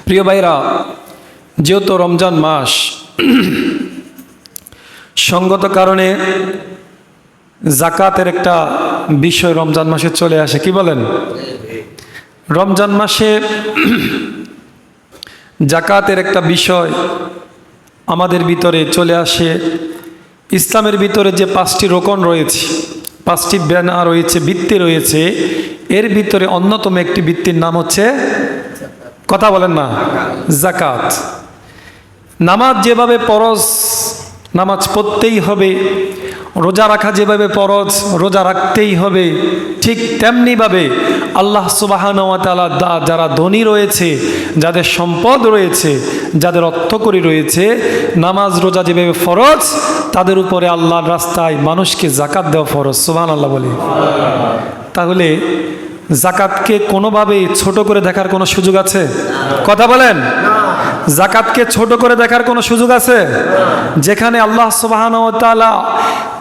প্রিয় ভাইরা, যেহেতু রমজান মাস, সঙ্গত কারণে জাকাতের একটা বিষয় রমজান মাসে চলে আসে। কি বলেন? রমজান মাসে জাকাতের একটা বিষয় আমাদের ভিতরে চলে আসে। ইসলামের ভিতরে যে 5টি রোকন রয়েছে, 5টি বেনা রয়েছে, ভিত্তি রয়েছে, এর ভিতরে অন্যতম একটি ভিত্তির নাম হচ্ছে, কথা বলেন না, জাকাত। নামাজ যেভাবে ফরজ, নামাজ পড়তেই হবে, রোজা রাখা যেভাবে ফরজ, রোজা রাখতেই হবে, ঠিক তেমনিভাবে আল্লাহ সুবহানাহু ওয়া তাআলা যারা ধনী রয়েছে, যাদের সম্পদ রয়েছে, যাদের অর্থকরী রয়েছে, নামাজ রোজা যেভাবে ফরজ, তাদের উপরে আল্লাহর রাস্তায় মানুষকে জাকাত দেওয়া ফরজ। সুবহানাল্লাহ বলি। তাহলে জাকাতকে কোনোভাবে ছোট করে দেখার কোনো সুযোগ আছে? কথা বলেন। জাকাতকে ছোট করে দেখার কোনো সুযোগ আছে? যেখানে আল্লাহ সুবহানাহু ওয়া তাআলা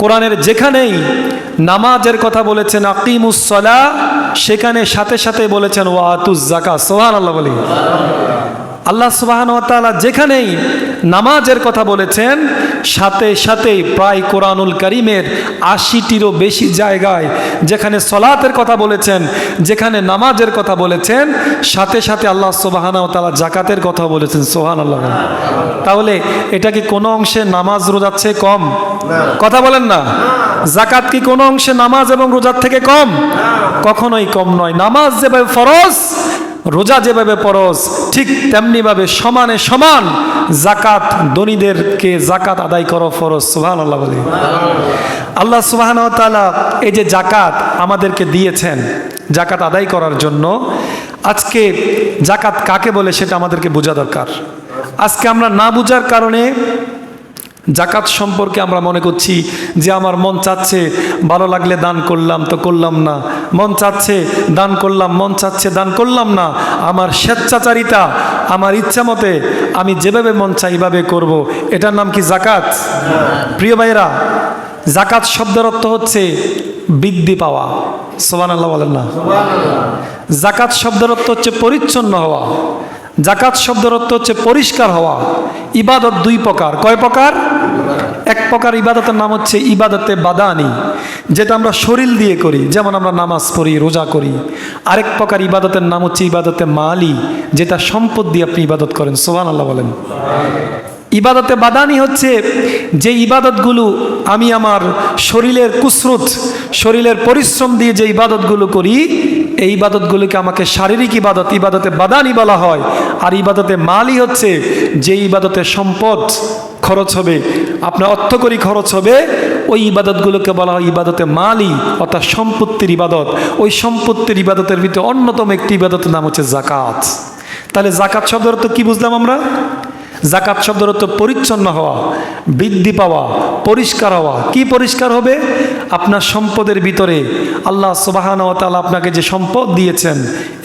কোরআনের যেখানেই নামাজের কথা বলেছেন আকিমুস সালাহ, সেখানে সাথে সাথে বলেছেন ওয়া আতুজ যাকাত। সুবহানাল্লাহ বলি। আল্লাহ সুবহানাহু ওয়া তাআলা যেখানেই নামাজের কথা বলেছেন, সাথে সাথেই প্রায় কোরআনুল কারীমের 80টিরও বেশি জায়গায় যেখানে সলাতের কথা বলেছেন, যেখানে নামাজের কথা বলেছেন, সাথে সাথে আল্লাহ সুবহানাহু ওয়া তাআলা জাকাতের কথা বলেছেন। সুবহানাল্লাহ। তাহলে এটা কি কোনো অংশে নামাজ রোজার চেয়ে কম? কথা বলেন না। জাকাত কি কোনো অংশে নামাজ এবং রোজার থেকে কম? কখনোই কম নয়। নামাজ যেভাবে ফরজ, রোজা যেভাবে ফরজ, ঠিক তেমনিভাবে সমানে সমান জাকাত, ধনীদেরকে জাকাত আদায় করা ফরজ। সুবহানাল্লাহ বলি। আল্লাহ সুবহানাহু ওয়া তাআলা এই যে জাকাত আমাদেরকে দিয়েছেন জাকাত আদায় করার জন্য, আজকে জাকাত কাকে বলে সেটা আমাদেরকে বোঝা দরকার। আজকে আমরা না বোঝার কারণে জাকাত সম্পর্কে আমরা মনে করছি যে আমার মন চাচ্ছে ভালো লাগলে দান করলাম তো করলাম না, মন চাচ্ছে দান করলাম, মন চাচ্ছে দান করলাম না, আমার স্বেচ্ছাচারিতা, আমার ইচ্ছা মতে আমি যেভাবে মন চাই এইভাবে করব। এটার নাম কি জাকাত? প্রিয় ভাইরা, জাকাত শব্দের অর্থ হচ্ছে বৃদ্ধি পাওয়া। সুবহানাল্লাহ বলেন না। জাকাত শব্দের অর্থ হচ্ছে পরিচ্ছন্ন হওয়া। জাকাত শব্দের অর্থ হচ্ছে পরিষ্কার হওয়া। ইবাদত 2 প্রকার। কয় প্রকার? এক প্রকার ইবাদতের নাম হচ্ছে ইবাদতে বাদানি, যেটা আমরা শরীর দিয়ে করি, যেমন আমরা নামাজ পড়ি, রোজা করি। আরেক প্রকার ইবাদতের নাম হচ্ছে ইবাদতে মালি, যেটা সম্পদ দিয়ে আপনি ইবাদত করেন। সুবহানাল্লাহ বলেন। ইবাদতে বাদানি হচ্ছে যে ইবাদতগুলো আমি আমার শরীরের কুসরত, শরীরের পরিশ্রম দিয়ে যে ইবাদতগুলো করি, এই ইবাদতগুলোকে আমাকে শারীরিক ইবাদত, ইবাদতে বাদানি বলা হয়। আর ইবাদতে মালি হচ্ছে যে ইবাদতে সম্পদ খরচ হবে, আপনার অর্থকরী খরচ হবে, ওই ইবাদতগুলোকে বলা হয় ইবাদতে মালি, অর্থাৎ সম্পত্তির ইবাদত। ওই সম্পত্তির ইবাদতের ভিতরে অন্যতম একটি ইবাদতের নাম হচ্ছে জাকাত। তাহলে জাকাত শব্দের অর্থ কি বুঝলাম আমরা? জাকাত শব্দের অর্থ পরিচ্ছন্ন হওয়া, বৃদ্ধি পাওয়া, পরিষ্কার হওয়া। কি পরিষ্কার হবে? আপনার সম্পদের ভিতরে আল্লাহ সুবহানাহু ওয়া তাআলা আপনাকে যে সম্পদ দিয়েছেন,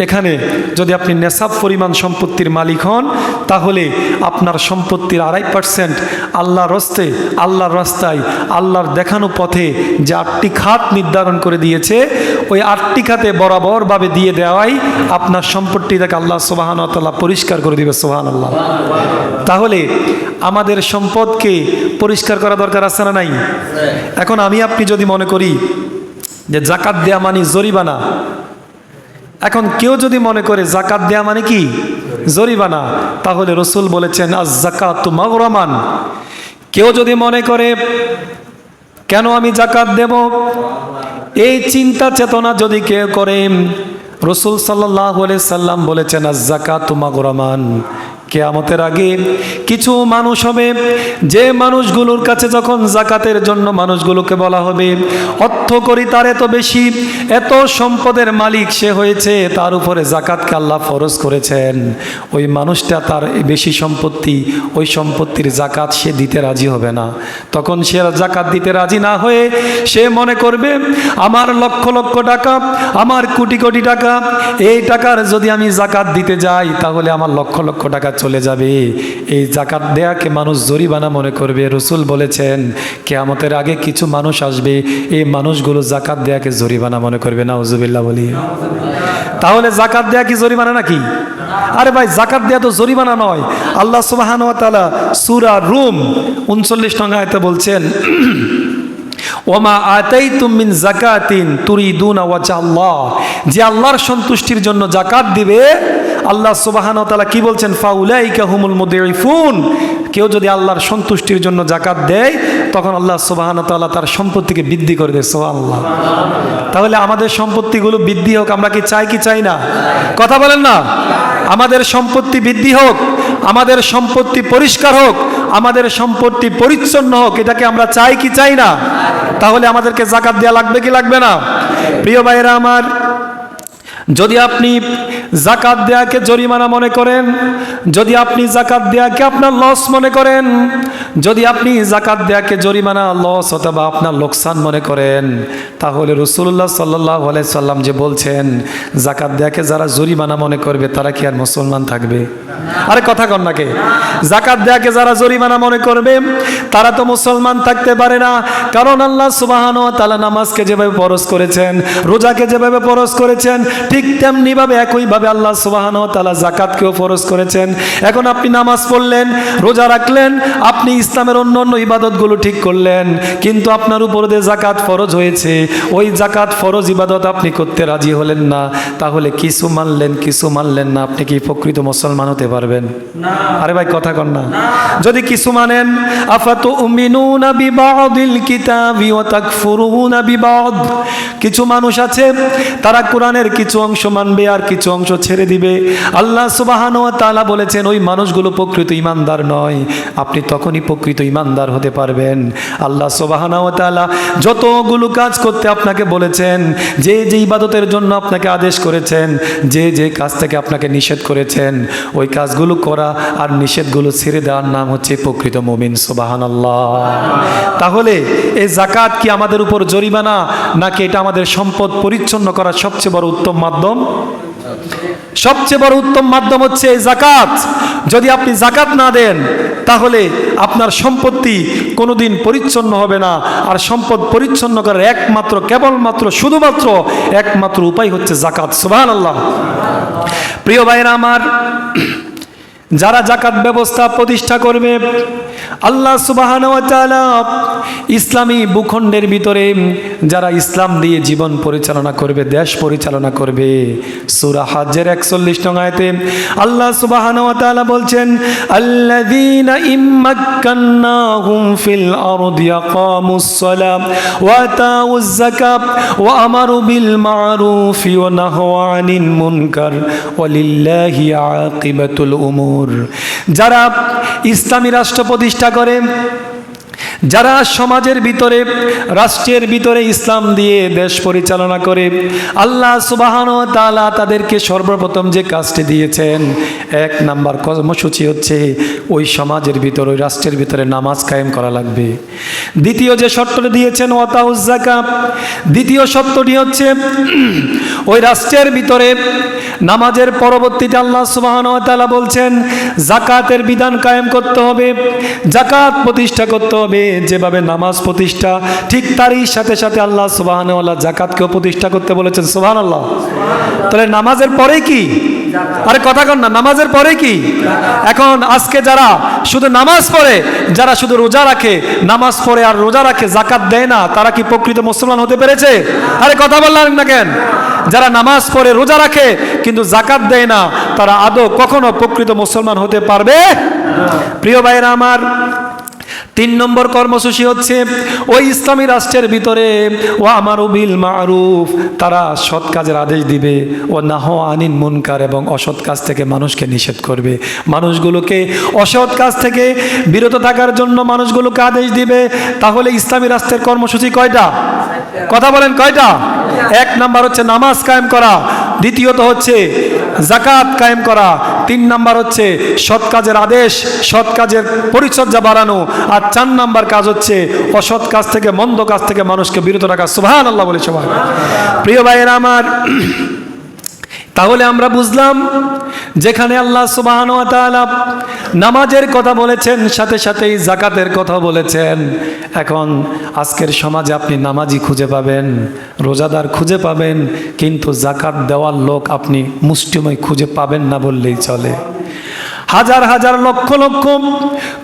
এখানে যদি আপনি নেশাব পরিমাণ সম্পত্তির মালিক হন, তাহলে আপনার সম্পত্তির 2.5% আল্লাহর হস্তে, আল্লাহর রাস্তায়, আল্লাহর দেখানো পথে যে 8টি খাত নির্ধারণ করে দিয়েছে, ওই 8টি খাতে বরাবরভাবে দিয়ে দেওয়াই আপনার সম্পত্তিটাকে আল্লাহ সুবহানাহু ওয়া তাআলা পরিষ্কার করে দিবে। সুবহানাল্লাহ। তাহলে আমাদের সম্পদকে পরিষ্কার করা দরকার আছে না নাই? এখন আমি আপনি যদি মনে করি যে জাকাত দেয়া মানে জরিমানা, এখন কেউ যদি মনে করে জাকাত দেয়া মানে কি জরিমানা, তাহলে রাসূল বলেছেন আজ যাকাতু মাগরামান। কেউ যদি মনে করে কেন আমি জাকাত দেব, এই চিন্তা চেতনা যদি কেউ করে, রাসূল সাল্লাল্লাহু আলাইহি সাল্লাম বলেছেন আজ যাকাতু মাগরামান। কিয়ামতের আগে কিছু মানুষ হবে, যে মানুষগুলোর কাছে যখন জাকাতের জন্য মানুষগুলোকে বলা হবে অর্থ করি তার এত বেশি, এত সম্পদের মালিক সে হয়েছে, তার উপরে জাকাতকে আল্লাহ ফরজ করেছেন, ওই মানুষটা তার বেশি সম্পত্তি, ওই সম্পত্তির জাকাত সে দিতে রাজি হবে না। তখন সে জাকাত দিতে রাজি না হয়ে সে মনে করবে আমার লক্ষ লক্ষ টাকা, আমার কোটি কোটি টাকা, এই টাকার যদি আমি জাকাত দিতে যাই তাহলে আমার লক্ষ লক্ষ টাকা চলে যাবে। এই জাকাত দেয়াকে মানুষ জরিমানা মনে করবে। রসুল বলেছেন কিয়ামতের আগে কিছু মানুষ আসবে, এই মানুষগুলো জাকাত দেয়াকে জরিমানা মনে করবে। নাউজুবিল্লাহ বলি। তাহলে জাকাত দেয়া কি জরিমানা নাকি? আরে ভাই, জাকাত দেয়া তো জরিমানা নয়। আল্লাহ সুবহানাহু ওয়া তাআলা সূরা রুম 39 নং আয়াতে বলছেন, ওমা আতাইতুম মিন যাকাতিন তুরিদুনা ওয়াজহাল্লাহ, যে আল্লাহর সন্তুষ্টির জন্য জাকাত দিবে, আল্লাহ সুবহানাহু ওয়া তাআলা কি বলছেন? ফাউলাইকা হুমুল মুদিফুন। কেউ যদি আল্লাহর সন্তুষ্টির জন্য জাকাত দেয়, তখন আল্লাহ সুবহানাহু ওয়া তাআলা তার সম্পত্তিকে বৃদ্ধি করে দেয়। সুবহানাল্লাহ। তাহলে আমাদের সম্পত্তিগুলো বৃদ্ধি হোক, আমরা কি চাই কি চাই না? কথা বলেন না। আমাদের সম্পত্তি বৃদ্ধি হোক, আমাদের সম্পত্তি পরিষ্কার হোক, আমাদের সম্পত্তি পরিচ্ছন্ন হোক, এটাকে আমরা চাই কি চাই না? তাহলে আমাদেরকে জাকাত দেয়া লাগবে কি লাগবে না? প্রিয় ভাইরা আমার, যদি আপনি জাকাত দেয়াকে জরিমানা মনে করেন, যদি আপনি জাকাত দেয়াকে আপনার লস মনে করেন, যদি আপনি জাকাত দেয়াকে জরিমানা, লস অথবা আপনার লোকসান মনে করেন, তাহলে রাসূলুল্লাহ সাল্লাল্লাহু আলাইহি সাল্লাম যে বলছেন জাকাত দেয়াকে যারা জরিমানা মনে করবে তারা কি আর মুসলমান থাকবে? আরে কথা কন নাকি? জাকাত দেয়াকে যারা জরিমানা মনে করবে তারা তো মুসলমান থাকতে পারে না। কারণ আল্লাহ সুবহানাহু ওয়া তাআলা নামাজকে যেভাবে ফরজ করেছেন, রোজাকে যেভাবে ফরজ করেছেন, ঠিক তেমনি ভাবে একইভাবে আল্লাহ সুবহানাহু ওয়া তাআলা যাকাতকেও ফরজ করেছেন। এখন আপনি নামাজ পড়লেন, রোজা রাখলেন, আপনি ইসলামের অন্য অন্য ইবাদতগুলো ঠিক করলেন, কিন্তু আপনার উপর যে যাকাত ফরজ হয়েছে, ওই যাকাত ফরজ ইবাদত আপনি করতে রাজি হলেন না, তাহলে কিছু মানলেন কিছু মানলেন না, আপনি কি প্রকৃত মুসলমান হতে পারবেন? না। আরে ভাই কথা কন না। যদি কিছু মানেন, আফাতুমিনুনা বিবাদিল কিতাবি ওয়া তাকফুরুনা বিবাদ, কিছু মানুষ আছে তারা কোরআনের কিছু অংশ মানবে আর কিছু অংশ ছেড়ে দিবে। আল্লাহ সুবহানাহু ওয়া তাআলা বলেছেন ওই মানুষগুলো প্রকৃত ঈমানদার নয়। আপনি তখনই প্রকৃত ঈমানদার হতে পারবেন। আল্লাহ সুবহানাহু ওয়া তাআলা যতগুলো কাজ করতে আপনাকে বলেছেন, যে যে ইবাদতের জন্য আপনাকে আদেশ করেছেন, যে যে কাজ থেকে আপনাকে নিষেধ করেছেন, ওই কাজগুলো করা আর নিষেধগুলো ছেড়ে দেওয়ার নাম হচ্ছে প্রকৃত মুমিন। সুবহানাল্লাহ। তাহলে এই যাকাত কি আমাদের উপর জরিমানা, নাকি এটা আমাদের সম্পদ পরিচ্ছন্ন করার সবচেয়ে বড় উত্তম মাধ্যম? সবচেয়ে বড় উত্তম মাধ্যম হচ্ছে এই যাকাত। যদি আপনি যাকাত না দেন, তাহলে আপনার সম্পত্তি কোনোদিন পরিচ্ছন্ন হবে না। আর সম্পদ পরিচ্ছন্ন করার একমাত্র, কেবলমাত্র, শুধুমাত্র একমাত্র উপায় হচ্ছে যাকাত। সুবহানাল্লাহ। প্রিয় ভাইরা আমার, যারা যাকাত ব্যবস্থা প্রতিষ্ঠা করবে, আল্লাহ সুবহানাহু ওয়া তাআলা ইসলামী ভূখণ্ডের ভিতরে যারা ইসলাম দিয়ে জীবন পরিচালনা করবে, দেশ পরিচালনা করবে, সূরা হজ্জের 41 নং আয়াতে আল্লাহ সুবহানাহু ওয়া তাআলা বলছেন, আল্লাযীনা ইম্মাক্কান্নাহুম ফিল আরদি ইয়াকামুস সালাত ওয়া আতাউয যাকাত ওয়া আমারু বিল মা'রুফি ওয়া নাহাউ আনিল মুনকার ওয়ালিল্লাহি আকিবাতুল উমুর। যারা ইসলামী রাষ্ট্র প্রতিষ্ঠা করে, যারা সমাজের ভিতরে, রাষ্ট্রের ভিতরে ইসলাম দিয়ে দেশ পরিচালনা করে, আল্লাহ সুবহানাহু ওয়া তাআলা তাদেরকে সর্বপ্রথম যে কাজটি দিয়েছেন, এক নাম্বার কর্মসূচি হচ্ছে ওই সমাজের ভিতরে, ওই রাষ্ট্রের ভিতরে নামাজ কায়েম করা লাগবে। দ্বিতীয় যে শর্তটি দিয়েছেন ওয়াতাউয যাকাত, দ্বিতীয় শর্তটি হচ্ছে ওই রাষ্ট্রের ভিতরে নামাজের পরবর্তীতে আল্লাহ সুবহানাহু ওয়া তাআলা বলছেন যাকাতের বিধান কায়েম করতে হবে, যাকাত প্রতিষ্ঠা করতে হবে। যেভাবে নামাজ প্রতিষ্ঠা, ঠিক তারই সাথে সাথে আল্লাহ সুবহানাহু ওয়া তাআলা যাকাতকেও প্রতিষ্ঠা করতে বলেছেন। সুবহানাল্লাহ। তাহলে নামাজের পরে কি? আরে কথা কন না, নামাজের পরে কি? এখন আজকে যারা শুধু নামাজ পড়ে, যারা শুধু রোজা রাখে, নামাজ পড়ে আর রোজা রাখে, যাকাত দেয় না, তারা কি প্রকৃত মুসলমান হতে পেরেছে? আরে কথা বললেন না কেন? যারা নামাজ পড়ে, রোজা রাখে, কিন্তু যাকাত দেয় না, তারা আদৌ কখনো প্রকৃত মুসলমান হতে পারবে? প্রিয় ভাইরা আমার, 3 নম্বর কর্মসূচি হচ্ছে ওই ইসলামী রাষ্ট্রের ভিতরে ওয়া আমারু বিল মা'রুফ, তারা সৎ কাজের আদেশ দিবে, ও নাহু আনিল মুনকার, এবং অসৎ কাজ থেকে মানুষকে নিষেধ করবে। মানুষগুলোকে অসৎ কাজ থেকে বিরত থাকার জন্য মানুষগুলোকে আদেশ দিবে। তাহলে ইসলামী রাষ্ট্রের কর্মসূচি কয়টা? কথা বলেন কয়টা? 1 নাম্বার হচ্ছে নামাজ কায়েম করা, দ্বিতীয়ত হচ্ছে যাকাত কায়েম করা, 3 নাম্বার হচ্ছে সৎ কাজের আদেশ, সৎ কাজের পরিচর্যা বাড়ানো, আর 4 নাম্বার কাজ হচ্ছে অসৎ কাজ থেকে, মন্দ কাজ থেকে মানুষকে বিরত রাখা। সুবহানাল্লাহ বলে সবাই। প্রিয় ভাইয়েরা আমার, তাহলে আমরা বুঝলাম, যেখানে আল্লাহ সুবহানাহু ওয়া তাআলা নামাজের কথা বলেছেন, সাথে সাথেই যাকাতের কথা বলেছেন। এখন আজকের সমাজে আপনি নামাজি খুঁজে পাবেন, রোজাদার খুঁজে পাবেন, কিন্তু যাকাত দেওয়ার লোক আপনি মুষ্টিময় খুঁজে পাবেন না বললেই চলে। হাজার হাজার লক্ষ লক্ষ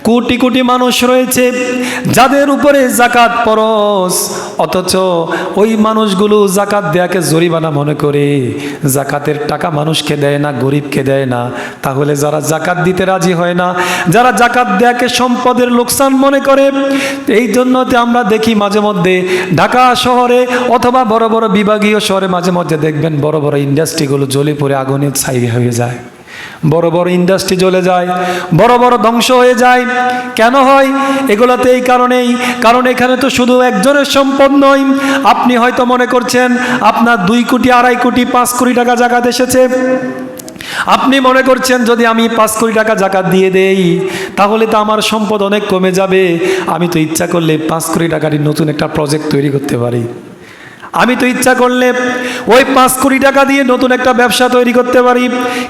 কোটি কোটি মানুষ রয়েছে যাদের উপরে যাকাত ফরজ, অথচ ওই মানুষগুলো যাকাত দেয়াকে জরিমানা মনে করে যাকাতের টাকা মানুষকে দেয় না, গরিবকে দেয় না। তাহলে যারা যাকাত দিতে রাজি হয় না, যারা যাকাত দেয়াকে সম্পদের লোকসান মনে করে, এই জন্য আমরা দেখি মাঝে মধ্যে ঢাকা শহরে অথবা বড় বড় বিভাগীয় শহরে মাঝে মধ্যে দেখবেন বড় বড় ইন্ডাস্ট্রিগুলো জ্বলে পড়ে আগুনের ছাই হয়ে যায়, বড় বড় ইন্ডাস্ট্রি জ্বলে যায়, বড় বড় ধ্বংস হয়ে যায়। কেন হয় এগুলোতে? এই কারণেই, কারণ এখানে তো শুধু একজনের সম্পদ নয়। আপনি হয়তো মনে করছেন আপনার 2 কোটি, 2.5 কোটি, 5 কোটি টাকা যাকাত এসেছে। আপনি মনে করছেন যদি আমি 5 কোটি টাকা যাকাত দিয়ে দেই তাহলে তো আমার সম্পদ অনেক কমে যাবে। আমি তো ইচ্ছা করলে 5 কোটি টাকার নতুন একটা প্রজেক্ট তৈরি করতে পারি। আমি তো ইচ্ছা করলে ওই 5 কোটি টাকা দিয়ে নতুন একটা ব্যবসা তৈরি করতে পারি।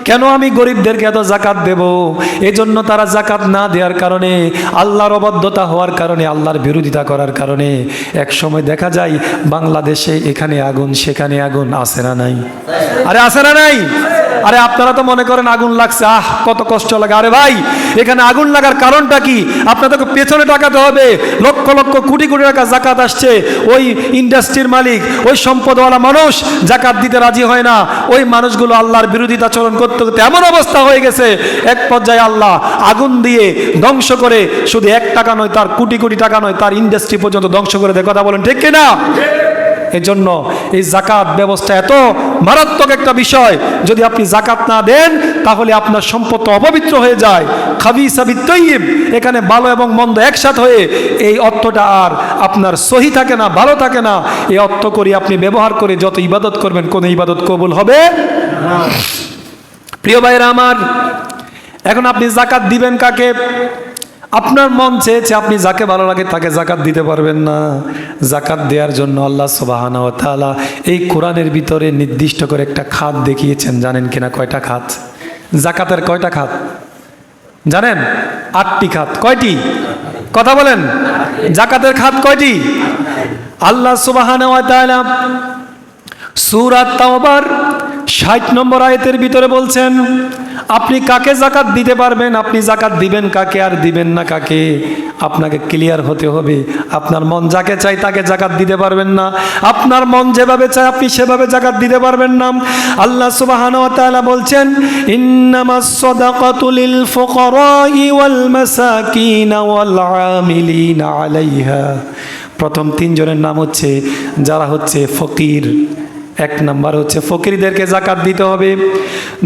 কেন আমি গরিবদেরকে এত যাকাত দেব? এজন্য তারা যাকাত না দেওয়ার কারণে, আল্লাহর অবাধ্যতা হওয়ার কারণে, আল্লাহর বিরোধিতা করার কারণে এক সময় দেখা যায় বাংলাদেশে এখানে আগুন সেখানে আগুন, আছে না নাই? আরে আছে না নাই? আরে আপনারা তো মনে করেন আগুন লাগছে, আহ কত কষ্ট লাগে। আরে ভাই, এখানে আগুন লাগার কারণটা কি? আপনাদেরকে পেছনে টাকাতে হবে। লক্ষ লক্ষ কোটি কোটি টাকা যাকাত আসছে, ওই ইন্ডাস্ট্রির মালিক, ওই সম্পদওয়ালা মানুষ যাকাত দিতে রাজি হয় না। ওই মানুষগুলো আল্লাহর বিরোধিতা আচরণ করতে করতে এমন অবস্থা হয়ে গেছে, এক পর্যায়ে আল্লাহ আগুন দিয়ে ধ্বংস করে, শুধু 1 টাকা নয়, তার কোটি কোটি টাকা নয়, তার ইন্ডাস্ট্রি পর্যন্ত ধ্বংস করে দেয়। কথা বলেন ঠিক কিনা? এজন্য এই যাকাত ব্যবস্থা এত মারাত্মক একটা বিষয়। যদি আপনি যাকাত না দেন তাহলে আপনার সম্পদ অপবিত্র হয়ে যায়। খাবিসা বিত-তাইয়্যিব, এখানে ভালো এবং মন্দ একসাথে হয়ে এই অর্থটা আর আপনার সহি থাকে না, ভালো থাকে না। এই অর্থ করে আপনি ব্যবহার করে যত ইবাদত করবেন, কোনো ইবাদত কবুল হবে না। প্রিয় ভাইরা আমার, এখন আপনি যাকাত দিবেন কাকে? আপনার মন চেয়েছে আপনি যাকে ভালো লাগে তাকে যাকাত দিতে পারবেন না। যাকাত দেওয়ার জন্য আল্লাহ সুবহানাহু ওয়া তাআলা এই কোরআনের ভিতরে নির্দিষ্ট করে একটা খাত দেখিয়েছেন। জানেন কিনা কয়টা খাত? যাকাতের কয়টা খাত জানেন? 8টি খাত। কয়টি? কথা বলেন। যাকাতের খাত কয়টি? আল্লাহ সুবহানাহু ওয়া তাআলা সূরা তাওবার 60 নম্বর আয়াতের ভিতরে বলছেন, আপনি কাকে যাকাত দিতে পারবেন, আপনি যাকাত দিবেন কাকে আর দিবেন না কাকে, আপনাকে ক্লিয়ার হতে হবে। আপনার মন যাকে চাই তাকে যাকাত দিতে পারবেন না। আপনার মন যেভাবে চায় আপনি সেভাবে যাকাত দিতে পারবেন না। আল্লাহ সুবহানাহু ওয়া তাআলা বলছেন, ইন্নামাস সাদাকাতু লিল ফুকারাই ওয়াল মাসাকিন ওয়াল আমিলিনা আলাইহা। প্রথম 3 জনের নাম হচ্ছে যারা হচ্ছে ফকির। 1 নাম্বার হচ্ছে ফকিরদেরকে যাকাত দিতে হবে।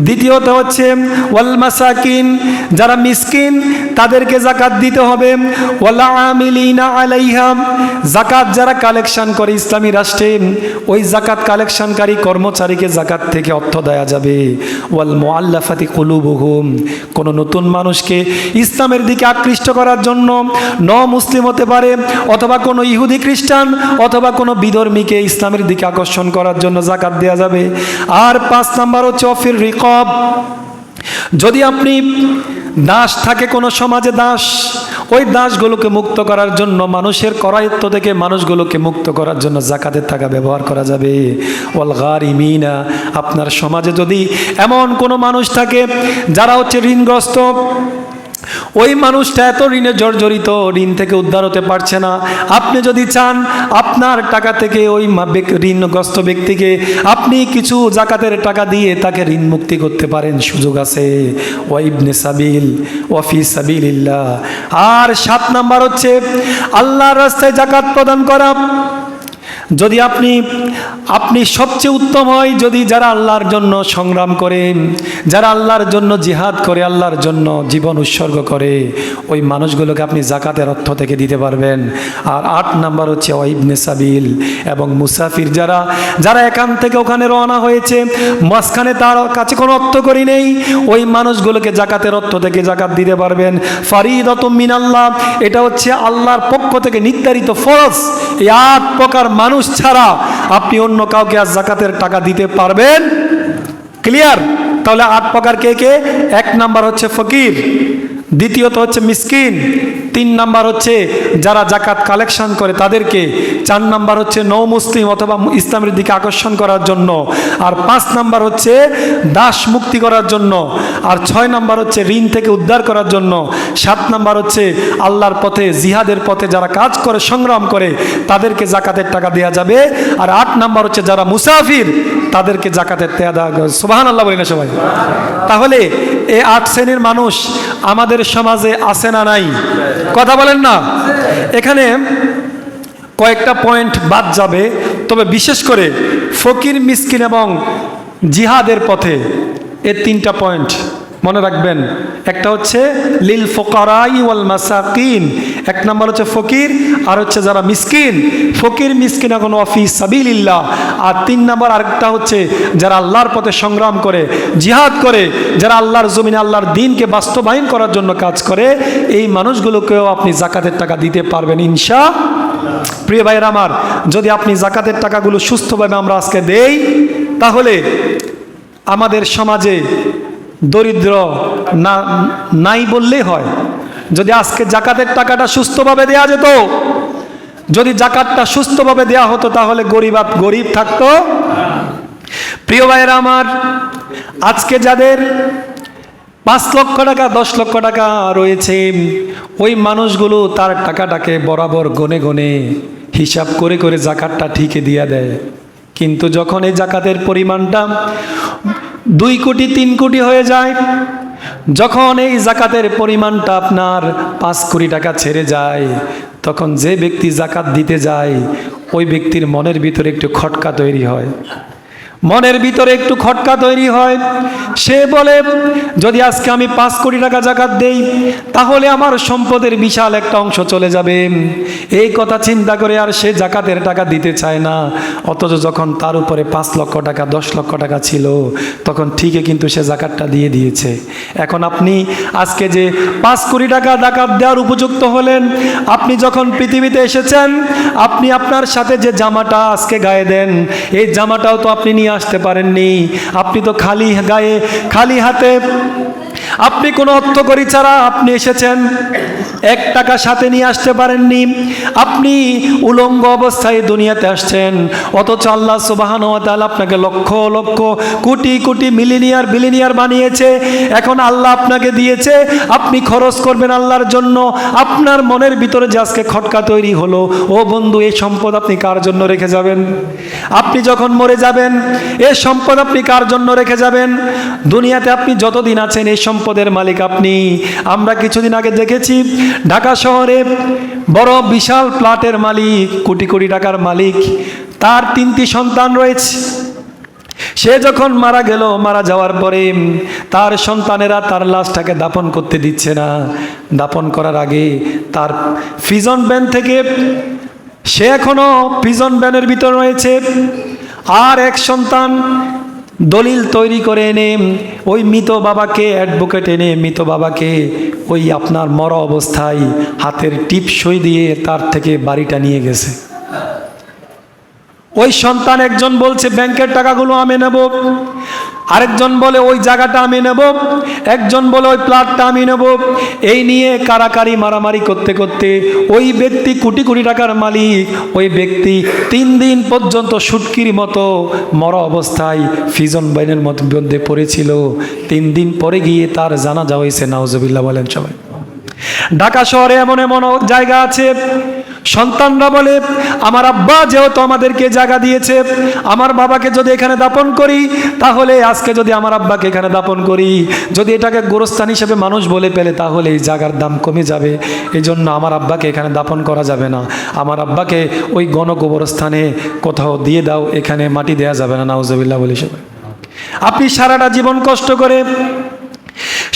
দ্বিতীয়ত হচ্ছে ওয়াল মাসাকিন, যারা মিসকিন তাদেরকে যাকাত দিতে হবে। ওয়াল আমিলিনা আলাইহা, যাকাত যারা কালেকশন করে ইসলামী রাষ্ট্রে, ওই যাকাত কালেকশনকারী কর্মচারীকে যাকাত থেকে অর্থ দেয়া যাবে। ওয়াল মুআল্লাফাতি কুলুবুহুম, কোন নতুন মানুষকে ইসলামের দিকে আকৃষ্ট করার জন্য, মুসলিম হতে পারে অথবা কোনো ইহুদি খ্রিস্টান অথবা কোনো বিধর্মীকে ইসলামের দিকে আকর্ষণ করার জন্য যাকাত দেয়া যাবে। আর 5 নাম্বার হচ্ছে অফির রিকাব, যদি আপনি দাস থাকে কোনো সমাজে দাস, ওই দাসগুলোকে মুক্ত করার জন্য, মানুষের করায়ত্ব থেকে মানুষগুলোকে মুক্ত করার জন্য যাকাতের টাকা ব্যবহার করা যাবে। ওয়াল গারিমিনা, আপনার সমাজে যদি এমন কোনো মানুষ থাকে যারা হচ্ছে ঋণগ্রস্ত, ওই মানুষটা এত ঋণে জর্জরিত, ঋণ থেকে উদ্ধার হতে পারছে না, আপনি যদি চান আপনার টাকা থেকে ওই ঋণগ্রস্ত ব্যক্তিকে আপনি কিছু যাকাতের টাকা দিয়ে তাকে ঋণ মুক্তি করতে পারেন, সুযোগ আছে। ওয়া ইবনে সাবিল ওয়া ফি সাবিলিল্লাহ। আর 7 নাম্বার হচ্ছে আল্লাহর রাস্তায় যাকাত প্রদান করা। যদি আপনি সবচেয়ে উত্তম হয় যদি যারা আল্লাহর জন্য সংগ্রাম করেন, যারা আল্লাহর জন্য জিহাদ করে, আল্লাহর জন্য জীবন উৎসর্গ করে, ওই মানুষগুলোকে আপনি যাকাতের অর্থ থেকে দিতে পারবেন। আর 8 নাম্বার হচ্ছে ওয়া ইবনে সাবিল, এবং মুসাফির যারা এখান থেকে ওখানে রওনা হয়েছে, মাঝখানে তার কাছে কোনো অর্থ করি নেই, ওই মানুষগুলোকে যাকাতের অর্থ থেকে যাকাত দিতে পারবেন। ফারিদাতুম মিনাল্লাহ, এটা হচ্ছে আল্লাহর পক্ষ থেকে নির্ধারিত ফরজ। এই 8 প্রকার মানুষ ছাড়া আপনি অন্য কাউকে আর যাকাতের টাকা দিতে পারবেন ক্লিয়ার? তাহলে 8 প্রকার কে কে? 1 নাম্বার হচ্ছে ফকির, দ্বিতীয়ত হচ্ছে মিসকিন, 3 নাম্বার হচ্ছে যারা জাকাত কালেকশন করে তাদেরকে, 4 নাম্বার হচ্ছে নৌ মুসলিম অথবা ইসলামের দিকে আকর্ষণ করার জন্য, আর 5 নাম্বার হচ্ছে দাস মুক্তি করার জন্য, আর 6 নাম্বার হচ্ছে ঋণ থেকে উদ্ধার করার জন্য, 7 নাম্বার হচ্ছে আল্লাহর পথে জিহাদের পথে যারা কাজ করে সংগ্রাম করে তাদেরকে জাকাতের টাকা দেওয়া যাবে, আর 8 নাম্বার হচ্ছে যারা মুসাফির তাদেরকে জাকাতের টাকা দেওয়া যাবে। সুবহানাল্লাহ বলি না সবাই? তাহলে এই 8 শ্রেণীর মানুষ আমাদের সমাজে আছে না নাই? কথা বলেন না? এখানে কয়েকটা পয়েন্ট বাদ যাবে, তবে বিশেষ করে ফকির, মিসকিন এবং জিহাদের পথে এই 3টা পয়েন্ট মনে রাখবেন। একটা হচ্ছে লিল ফুকারাই ওয়াল মাসাকিন, 1 নাম্বার হচ্ছে ফকির, আর হচ্ছে যারা মিসকিন, ফকির মিসকিন এখন ফি সাবিলিল্লাহ, আর 3 নাম্বার আরেকটা হচ্ছে যারা আল্লাহর পথে সংগ্রাম করে, জিহাদ করে, যারা আল্লাহর জমিনে আল্লাহর দ্বীনকে বাস্তবায়ন করার জন্য কাজ করে, এই মানুষগুলোকেও আপনি জাকাতের টাকা দিতে পারবেন ইনশাআল্লাহ। প্রিয় ভাইয়েরা আমার, যদি আপনি জাকাতের টাকাগুলো সুস্থভাবে আমরা আজকে দেই, তাহলে আমাদের সমাজে দরিদ্র না নাই বললেই হয়। যদি আজকে জাকাতের টাকাটা সুস্থভাবে দেয়া যেত, যদি জাকাতটা সুস্থভাবে দেয়া হতো, তাহলে গরিব থাকতো। প্রিয় ভাইয়েরা আমার, আজকে যাদের 5 লক্ষ টাকা 10 লক্ষ টাকা রয়েছে, ওই মানুষগুলো তার টাকাটাকে বরাবর গনে গনে হিসাব করে করে জাকাতটা ঠিকই দিয়ে দেয়। কিন্তু যখন এই জাকাতের পরিমাণটা 2 কোটি 3 কোটি হয়ে যায়, যখন এই জাকাতের পরিমাণটা আপনার 5 কোটি টাকা ছেড়ে যায়, তখন যে ব্যক্তি জাকাত দিতে যায় ওই ব্যক্তির মনের ভিতরে একটু খটকা তৈরি হয়, মনের ভিতরে একটু খটকা তৈরি হয়। সে বলে, যদি আজকে আমি 5 কোটি টাকা জাকাত দেই, তাহলে আমার সম্পদের বিশাল একটা অংশ চলে যাবে। এই কথা চিন্তা করে আর সে জাকাতের টাকা দিতে চায় না। অথচ যখন তার উপরে 5 লক্ষ টাকা 10 লক্ষ টাকা ছিল, তখন ঠিকই কিন্তু সে জাকাতটা দিয়ে দিয়েছে। এখন আপনি আজকে যে 5 কোটি টাকা জাকাত দেওয়ার উপযুক্ত হলেন, আপনি যখন পৃথিবীতে এসেছেন, আপনি আপনার সাথে যে জামাটা আজকে গায়ে দেন, এই জামাটাও তো আপনি নিয়ে আসতে পারেননি। আপনি তো খালি গায়ে খালি হাতে, আপনি কোনো অর্থকড়ি ছাড়া আপনি এসেছেন, 1 টাকা সাথে নিয়ে আসতে পারেননি। আপনি উলঙ্গ অবস্থায় দুনিয়াতে আসছেন, অথচ আল্লাহ সুবহানাহু ওয়া তাআলা আপনাকে লক্ষ লক্ষ কোটি কোটি মিলিনিয়ার বিলিনিয়ার বানিয়েছে। এখন আল্লাহ আপনাকে দিয়েছে, আপনি খরচ করবেন আল্লাহর জন্য। আপনার মনের ভিতরে যে আজকে খটকা তৈরি হলো, ও বন্ধু, এই সম্পদ আপনি কার জন্য রেখে যাবেন? আপনি যখন মরে যাবেন, এই সম্পদ আপনি কার জন্য রেখে যাবেন? দুনিয়াতে আপনি যতদিন আছেন এই সম্পদের মালিক আপনি। আমরা কিছুদিন আগে দেখেছি, ঢাকা শহরে বড় বিশাল প্লটের মালিক, কোটি কোটি টাকার মালিক, তার 3টি সন্তান রয়েছে। সে যখন মারা গেল, মারা যাওয়ার পরে তার সন্তানেরা তার লাশটাকে দাফন করতে দিচ্ছে না। দাফন করার আগে তার প্রিজন ভ্যান থেকে, সে এখনো প্রিজন ভ্যানের ভিতর রয়েছে, আর এক সন্তান দলিল তৈরি করে এনে ওই মৃত বাবাকে, অ্যাডভোকেট এনে মৃত বাবাকে ওই আপনার মরা অবস্থায় হাতের টিপ সই দিয়ে তার থেকে বাড়িটা নিয়ে গেছে। ওই সন্তান একজন বলছে ব্যাংকের টাকাগুলো আমি নেব, আরেকজন বলে ওই জায়গাটা আমি নেব, একজন বলে ওই প্লটটা আমি নেব। এই নিয়ে কারাকারি মারামারি করতে করতে ওই ব্যক্তি কোটি কোটি টাকার মালিক, ওই ব্যক্তি 3 দিন পর্যন্ত শুটকির মতো মরা অবস্থায় প্রিজন ভ্যানের মধ্যে পড়েছিল। 3 দিন পরে গিয়ে তার জানাজা হয়েছে। নাউজুবিল্লাহ বলেন সবাই। ঢাকা শহরে এমন এমন জায়গা আছে, সন্তানরা বলে আমার আব্বা যেহেতু আমাদেরকে জায়গা দিয়েছে, আমার বাবাকে যদি এখানে দাপন করি, তাহলে আজকে যদি আমার আব্বাকে এখানে দাপন করি, যদি এটাকে গোরস্থান হিসেবে মানুষ বলে পেলে, তাহলে এই জায়গার দাম কমে যাবে। এই জন্য আমার আব্বাকে এখানে দাপন করা যাবে না, আমার আব্বাকে ওই গণকবরস্থানে কোথাও দিয়ে দাও, এখানে মাটি দেওয়া যাবে না। নাউজুবিল্লাহ বলি সবাই। আপনি সারাটা জীবন কষ্ট করে,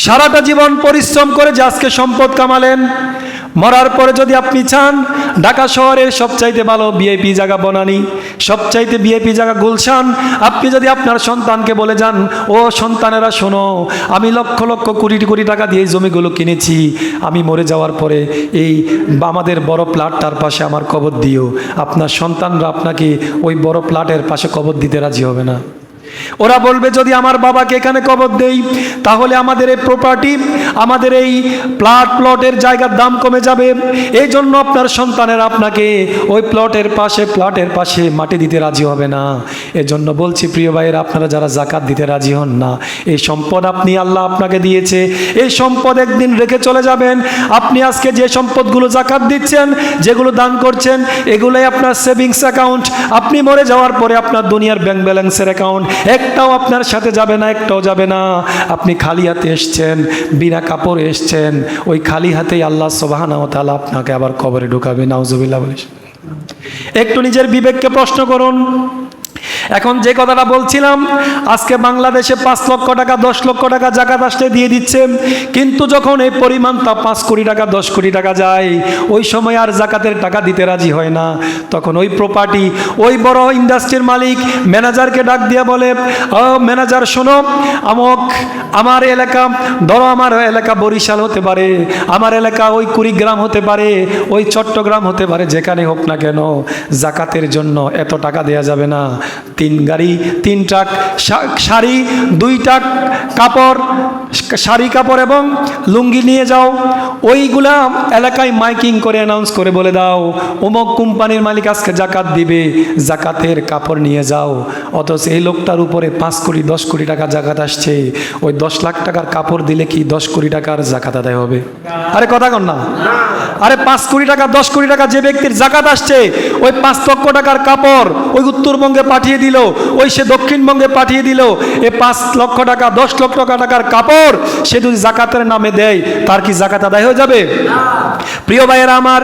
সারাটা জীবন পরিশ্রম করে যে আজকে সম্পদ কামালেন, মরার পরে যদি আপনি চান ঢাকা শহরের সবচাইতে ভালো ভিআইপি জায়গা বনানী, সবচাইতে ভিআইপি জায়গা গুলশান, আপনি যদি আপনার সন্তানকে বলে যান, ও সন্তানেরা শোনো, আমি লক্ষ লক্ষ কোটি কোটি টাকা দিয়ে এই জমিগুলো কিনেছি, আমি মরে যাওয়ার পরে এই আমাদের বড় প্লটটার পাশে আমার কবর দিও, আপনার সন্তানরা আপনাকে ওই বড় প্লটের পাশে কবর দিতে রাজি হবে না। ওরা বলবে যদি আমার বাবাকে এখানে কবর দেই তাহলে আমাদের এই প্রপার্টি, আমাদের এই প্লটের জায়গার দাম কমে যাবে, এই জন্য আপনার সন্তানেরা আপনাকে ওই প্লটের পাশে মাটি দিতে রাজি হবে না। এজন্য বলছি প্রিয় ভাইয়েরা, আপনারা যারা জাকাত দিতে রাজি হন না, এই সম্পদ আল্লাহ আপনাকে দিয়েছে, এই সম্পদ একদিন রেখে চলে যাবেন। আপনি আজকে যে সম্পদগুলো জাকাত দিচ্ছেন, যেগুলো দান করছেন, এগুলোই আপনার সেভিংস অ্যাকাউন্ট। আপনি মরে যাওয়ার পরে আপনার দুনিয়ার ব্যাংক ব্যালেন্সের অ্যাকাউন্ট একটাও আপনার সাথে যাবে না, একটাও যাবে না। আপনি খালি হাতে এসছেন, বিনা কাপড়ে এসছেন, ওই খালি হাতেই আল্লাহ সুবহানাহু ওয়া তাআলা আপনাকে আবার কবরে ঢুকাবে। নাউজুবিল্লাহ বলিস। একটু নিজের বিবেককে প্রশ্ন করুন। এখন যে কথাটা বলছিলাম, আজকে বাংলাদেশে 5 লক্ষ টাকা 10 লক্ষ টাকা জাকাত আসতে দিয়ে দিচ্ছে, কিন্তু যখন এই পরিমাণটা 5 কোটি টাকা 10 কোটি টাকা যায়, ওই সময় আর জাকাতের টাকা দিতে রাজি হয় না। তখন ওই প্রপার্টি, ওই বড় ইন্ডাস্ট্রির মালিক ম্যানেজারকে ডাক দিয়ে বলে, ম্যানেজার শোনো, আমার এলাকা, ধরো আমার এলাকা বরিশাল হতে পারে, আমার এলাকা ওই কুড়িগ্রাম হতে পারে, ওই চট্টগ্রাম হতে পারে, যেখানে হোক না কেন, জাকাতের জন্য এত টাকা দেয়া যাবে না। 3 গাড়ি 3 ট্রাক শাড়ি, 2 ট্রাক কাপড়, শাড়ি কাপড় এবং লুঙ্গি নিয়ে যাও। ওইগুলা এলাকায় মাইকিং করে অ্যানাউন্স করে বলে দাও, অমুক কোম্পানির মালিক আজকে জাকাত দিবে, জাকাতের কাপড় নিয়ে যাও। অথচ এই লোকটার উপরে 5 কোটি 10 কোটি টাকা জাকাত আসছে, ওই 10 লাখ টাকার কাপড় দিলে কি 10 কোটি টাকার জাকাত আদায় হবে? আরে কথা কন না। আরে 5 কোটি টাকা 10 কোটি টাকা যে ব্যক্তির জাকাত আসছে, ওই 5 লক্ষ টাকার কাপড় ওই উত্তরবঙ্গে পাঠিয়ে দিল, ওই সে দক্ষিণবঙ্গে পাঠিয়ে দিল, এই 5 লক্ষ টাকা 10 লক্ষ টাকার কাপড় সে যদি জাকাতের নামে দেয়, তার কি জাকাত আদায় হয়ে যাবে? প্রিয় ভাইয়েরা আমার,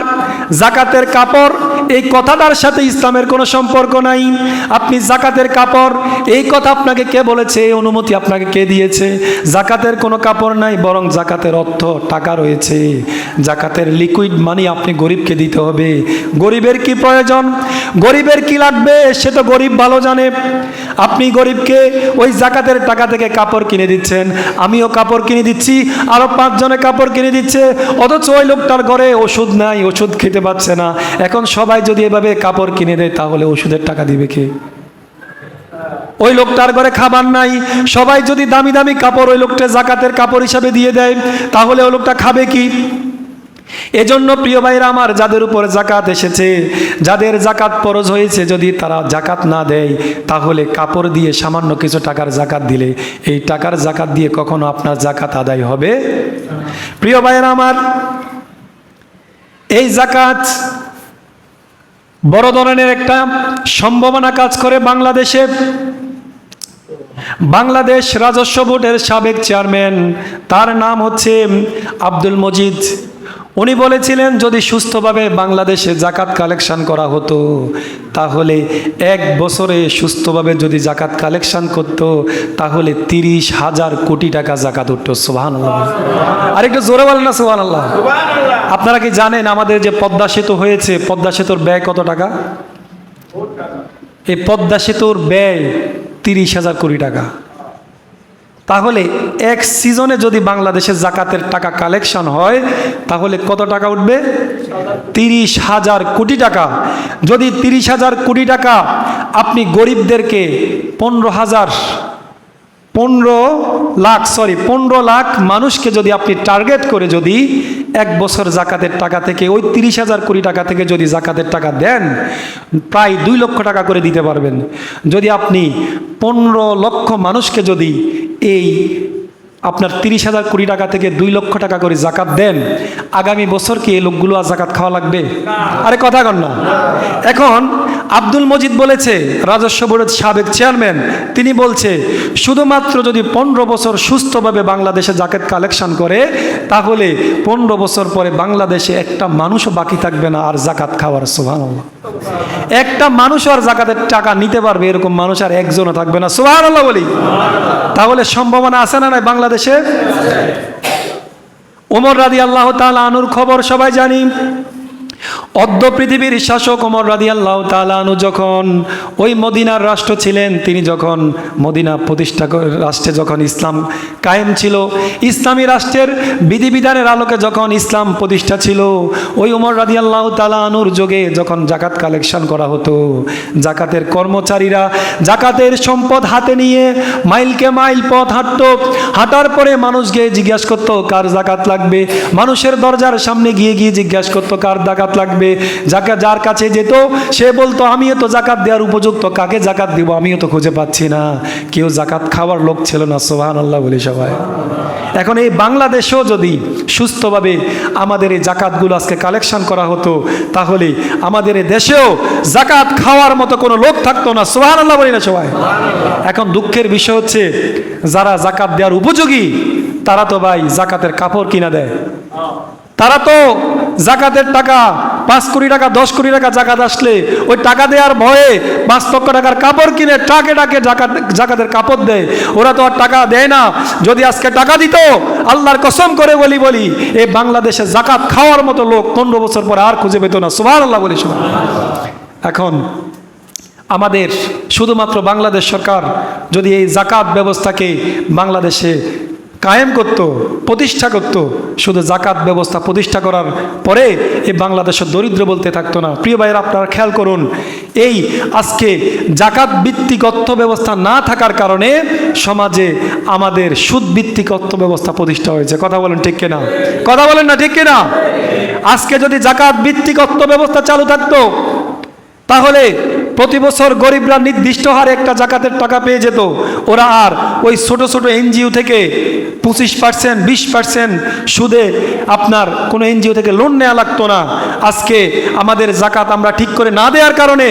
জাকাতের কাপড় এই কথাটার সাথে ইসলামের কোনো সম্পর্ক নাই। আপনি জাকাতের কাপড়, এই কথা আপনাকে কে বলেছে? এই অনুমতি আপনাকে কে দিয়েছে? জাকাতের কোনো কাপড় নাই, বরং জাকাতের অর্থ টাকা রয়েছে। জাকাতের লিকুইড মানি আপনি গরিবকে দিতে হবে। গরিবের কি প্রয়োজন, গরিবের কি লাগবে, সে তো গরিব ভালো জানে। আপনি গরিবকে ওই জাকাতের টাকা থেকে কাপড় কিনে দিচ্ছেন, আমিও কাপড় কিনে দিচ্ছি, আরো 5 জনে কাপড় কিনে দিচ্ছে, অথচ ওই লোকটার ঘরে ওষুধ নাই, ওষুধ খেতে পাচ্ছে না। এখন সবাই যদি এভাবে কাপড় কিনে দেয়, তাহলে ওষুধের টাকা দিবে কে? ওই লোকটার ঘরে খাবার নাই, সবাই যদি দামি দামি কাপড় ওই লোকটা জাকাতের কাপড় হিসাবে দিয়ে দেয়, তাহলে ওই লোকটা খাবে কি? এজন্য প্রিয় ভাইরা আমার, যাদের উপর জাকাত এসেছে, যাদের জাকাত ফরজ হয়েছে, যদি তারা জাকাত না দেয়, তাহলে কাপড় দিয়ে সামান্য কিছু টাকার জাকাত দিলে, এই টাকার জাকাত দিয়ে কখনো আপনার জাকাত আদায় হবে? প্রিয় ভাইরা আমার, এই জাকাত বড় ধরনের একটা সম্ভাবনা কাজ করে বাংলাদেশে। বাংলাদেশ রাজস্ব বোর্ডের সাবেক চেয়ারম্যান, তার নাম হচ্ছে আব্দুল মজিদ। উনি বলেছিলেন, যদি সুস্থভাবে বাংলাদেশে জাকাত কালেকশন করা হতো, তাহলে 1 বছরে সুস্থভাবে যদি জাকাত কালেকশন করতো, তাহলে 30,000 কোটি টাকা জাকাত উঠতো। সুবহানাল্লাহ। আর একটু জোরে বলেন না সুবহানাল্লাহ। আপনারা কি জানেন আমাদের যে পদ্মা সেতু হয়েছে, পদ্মা সেতুর ব্যয় কত টাকা? এই পদ্মা সেতুর ব্যয় 30,000 কোটি টাকা। তাহলে এক সিজনে যদি বাংলাদেশের জাকাতের টাকা কালেকশন হয়, তাহলে কত টাকা উঠবে? 30,000 কোটি টাকা। যদি 30,000 কোটি টাকা আপনি গরিবদেরকে 15 লাখ মানুষকে যদি আপনি টার্গেট করে যদি 1 বছর জাকাতের টাকা থেকে, ওই 30,000 কোটি টাকা থেকে যদি জাকাতের টাকা দেন, প্রায় 2 লক্ষ টাকা করে দিতে পারবেন। যদি আপনি 15 লক্ষ মানুষকে যদি এই আপনার 30,000 কোটি টাকা থেকে 2 লক্ষ টাকা করে জাকাত দেন, আগামী বছর কি এই লোকগুলো আর জাকাত খাওয়া লাগবে? আরে কথা কন না। এখন আব্দুল মজিদ বলেছে, রাজস্ব বোর্ডের সাবেক চেয়ারম্যান, তিনি বলছে শুধুমাত্র যদি 15 বছর সুস্থভাবে বাংলাদেশে জাকাত কালেকশন করে, তাহলে 15 বছর পরে বাংলাদেশে একটা মানুষও বাকি থাকবে না আর জাকাত খাওয়ার। সুবহানাল্লাহ। একটা মানুষ আর জাকাতের টাকা নিতে পারবে এরকম মানুষ আর একজনও থাকবে না। সুবহানাল্লাহ বলি। তাহলে সম্ভাবনা আছে না নাই বাংলাদেশে? ওমর রাদিয়াল্লাহু তাআলা আনহুর খবর সবাই জানি। অদ্য পৃথিবীর শাসক ওমর রাদিয়াল্লাহু তাআলা আনহু যখন ওই মদিনার রাষ্ট্র ছিলেন, তিনি যখন মদিনা প্রতিষ্ঠা রাষ্ট্রে যখন ইসলাম কায়েম ছিল, ইসলামী রাষ্ট্রের বিধিবিধানের আলোকে যখন ইসলাম প্রতিষ্ঠা ছিল, ওই ওমর রাদিয়াল্লাহু তাআলা আনহুর যুগে যখন জাকাত কালেকশন করা হতো, জাকাতের কর্মচারীরা জাকাতের সম্পদ হাতে নিয়ে মাইলকে মাইল পথ হাঁটতো। হাঁটার পরে মানুষকে জিজ্ঞাসা করতো কার জাকাত লাগবে, মানুষের দরজার সামনে গিয়ে গিয়ে জিজ্ঞাসা করতো কার জাকাত লাগবে। যার কাছে যেত সে বলতো আমিও তো জাকাত দেওয়ার উপযুক্ত, কাকে জাকাত দিব আমিও তো খুঁজে পাচ্ছি না। কেউ জাকাত খাওয়ার লোক ছিল না। সুবহানাল্লাহ বলি সবাই। এখন এই বাংলাদেশেও যদি সুস্থভাবে আমাদের এই জাকাতগুলো আজকে কালেকশন করা হতো, তাহলে আমাদের এই দেশেও জাকাত খাওয়ার মতো কোনো লোক থাকতো না। সুবহানাল্লাহ বলি না সবাই। এখন দুঃখের বিষয় হচ্ছে যারা জাকাত দেওয়ার উপযোগী তারা তো ভাই জাকাতের কাপড় কিনা দেয়, তারা তো জাকাতের টাকা 5 কোটি টাকা 10 কোটি টাকা জাকাত আসলে ওই টাকা দেওয়ার ভয়ে 5 লক্ষ টাকার কাপড় কিনে টাকে টাকে জাকাতের কাপড় দেয়। ওরা তো আর টাকা দেয় না। যদি আজকে টাকা দিত, আল্লাহর কসম করে বলি এই বাংলাদেশে জাকাত খাওয়ার মতো লোক 15 বছর পরে আর খুঁজে পেত না। সুবহানাল্লাহ বলি সবাই। এখন আমাদের শুধুমাত্র বাংলাদেশ সরকার যদি এই জাকাত ব্যবস্থাকে বাংলাদেশে কায়েম করত, প্রতিষ্ঠা করত, শুধু জাকাত ব্যবস্থা প্রতিষ্ঠা করার পরে এই বাংলাদেশের দরিদ্র বলতে থাকতো না। প্রিয় ভাইয়েরা, আপনারা খেয়াল করুন, এই আজকে জাকাত ভিত্তিক অর্থ ব্যবস্থা না থাকার কারণে সমাজে আমাদের সুদ ভিত্তিক অর্থ ব্যবস্থা প্রতিষ্ঠা হয়েছে। কথা বলেন ঠিক কিনা? কথা বলেন না ঠিক কিনা? আজকে যদি জাকাত ভিত্তিক অর্থ ব্যবস্থা চালু থাকতো, তাহলে প্রতি বছর গরিবরা নির্দিষ্ট হারে একটা জাকাতের টাকা পেয়ে যেত। ওরা আর ওই ছোট ছোট এনজিও থেকে 25%, 20% সুদে আপনার কোনো এনজিও থেকে লোন নেওয়া লাগতো না। আজকে আমাদের জাকাত আমরা ঠিক করে না দেওয়ার কারণে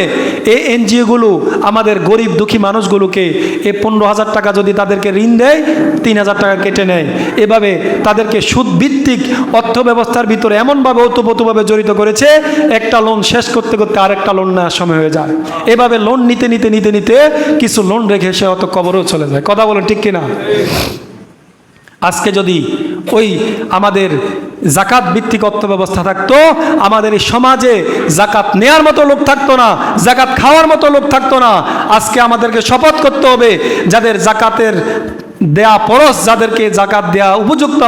এই এনজিওগুলো আমাদের গরিব দুঃখী মানুষগুলোকে এই 15,000 টাকা যদি তাদেরকে ঋণ দেয়, 3,000 টাকা কেটে নেয়। এভাবে তাদেরকে সুদ ভিত্তিক অর্থ ব্যবস্থার ভিতরে এমনভাবে ওতপ্রোতভাবে জড়িত করেছে, একটা লোন শেষ করতে করতে আরেকটা লোন নেওয়ার সময় হয়ে যায়। এভাবে লোন নিতে নিতে নিতে নিতে কিছু লোন রেখে সে অত কবরেও চলে যায়। কথা বলেন ঠিক কিনা? আজকে যদি ওই আমাদের জাকাত ভিত্তিক অর্থ ব্যবস্থা থাকতো, আমাদের এই সমাজে জাকাত নেয়ার মতো লোক থাকতো না, জাকাত খাওয়ার মতো লোক থাকতো না। আজকে আমাদেরকে শপথ করতে হবে, যাদের জাকাতের দেয়া পরশ, যাদেরকে জাকাত দেয়া উপযুক্ত,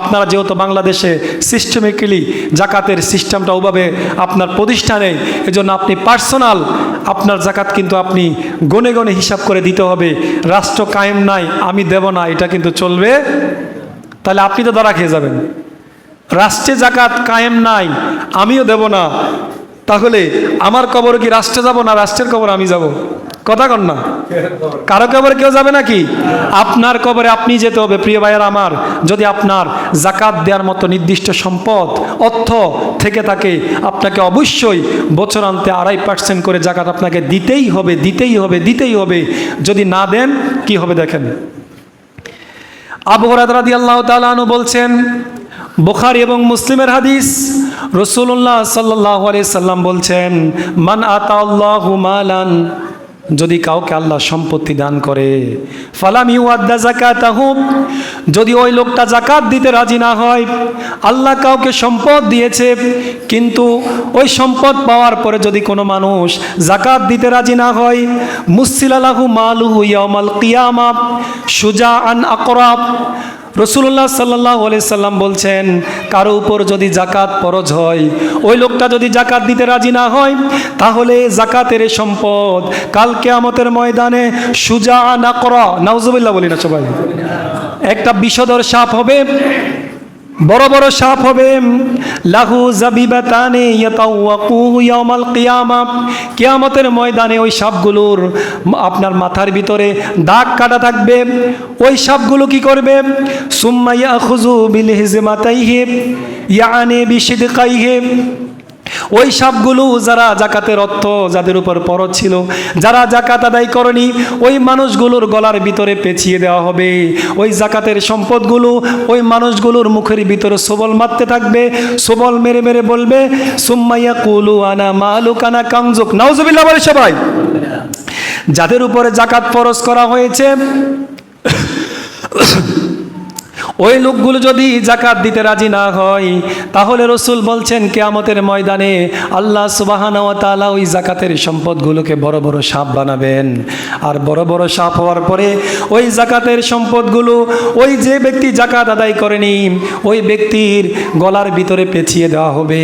আপনারা যেহেতু বাংলাদেশে সিস্টেমিক্যালি জাকাতের সিস্টেমটা ওভাবে আপনার প্রতিষ্ঠানে, এজন্য আপনি পার্সোনাল আপনার জাকাত কিন্তু আপনি গনে গনে হিসাব করে দিতে হবে। রাষ্ট্র কায়েম নাই আমি দেব না, এটা কিন্তু চলবে, তাহলে আপনি তো ধরা খেয়ে যাবেন। রাষ্ট্রে জাকাত কায়েম নাই আমিও দেব না, তাহলে আমার কবর কি রাষ্ট্রে যাব না রাষ্ট্রের কবর আমি যাব? কথা কন না? কারো কবরে কেউ যাবে নাকি? আপনার কবরে আপনি যেতে হবে। প্রিয় ভাইয়েরা আমার, যদি আপনার জাকাত দেওয়ার মতো নির্দিষ্ট সম্পদ অর্থ থেকে থাকে, আপনাকে অবশ্যই বছরান্তে 2.5% করে জাকাত আপনাকে দিতেই হবে, দিতেই হবে, দিতেই হবে। যদি না দেন কি হবে দেখেন। আবু হুরায়রা রাদিয়াল্লাহু তাআলা আনহু বলছেন, বুখারী এবং মুসলিমের হাদিস, রাসূলুল্লাহ সাল্লাল্লাহু আলাইহি সাল্লাম বলছেন, মান আতাল্লাহু মালান, যদি কাউকে আল্লাহ সম্পত্তি দান করে, ফালাম ইউআদ্দা যাকাতাহু, যদি ওই লোকটা জাকাত দিতে রাজি না হয়, আল্লাহ কাউকে সম্পদ দিয়েছে কিন্তু ওই সম্পদ পাওয়ার পরে যদি কোনো মানুষ জাকাত দিতে রাজি না হয়, মুসিলা লাহু মালুহু ইয়াউমাল কিয়ামাহ শুজাআন আকরাব। রাসূলুল্লাহ সাল্লাল্লাহু আলাইহি সাল্লাম বলছেন, কারো উপর যদি জাকাত ফরজ হয়, ওই লোকটা যদি জাকাত দিতে রাজি না হয়, তাহলে জাকাতের সম্পদ কাল কিয়ামতের ময়দানে শুজাআন আকরা, নাউজুবিল্লাহ বলি না সবাই, একটা বিষধর সাপ হবে, বড় বড় সাপ হবে, লাহু জাবিবাতানে ইয়াতাওয়াকুহু ইয়াউমাল কিয়ামাহ, কিয়ামতের ময়দানে ওই সাপগুলোর আপনার মাথার ভিতরে দাগ কাটা থাকবে। ওই সাপগুলো কি করবে? সুম্মা ইয়াখুযু বিলহিজমাতাইহি ইয়ানি বিশিদকাইহি, ওই সবগুলো যারা জাকাতের অর্থ যাদের উপর ফরজ ছিল, যারা জাকাত আদায় করেনি, ওই মানুষগুলোর গলার ভিতরে পেঁচিয়ে দেওয়া হবে। ওই জাকাতের সম্পদগুলো ওই মানুষগুলোর মুখের ভিতরে সবল মারতে থাকবে, সবল মেরে মেরে বলবে, সুম্মা ইয়াকুলু আনা মালুক আনা কানজুক। নাউজুবিল্লাহ বলে সবাই। যাদের উপরে জাকাত ফরজ করা হয়েছে ওই লোকগুলো যদি জাকাত দিতে রাজি না হয়, তাহলে রসুল বলছেন কিয়ামতের ময়দানে আল্লাহ সুবহানাহু ওয়া তাআলা ওই জাকাতের সম্পদগুলোকে বড় বড় সাপ বানাবেন। আর বড় বড় সাপ হওয়ার পরে ওই জাকাতের সম্পদগুলো ওই যে ব্যক্তি জাকাত আদায় করেনি ওই ব্যক্তির গলার ভিতরে পেঁচিয়ে দেওয়া হবে।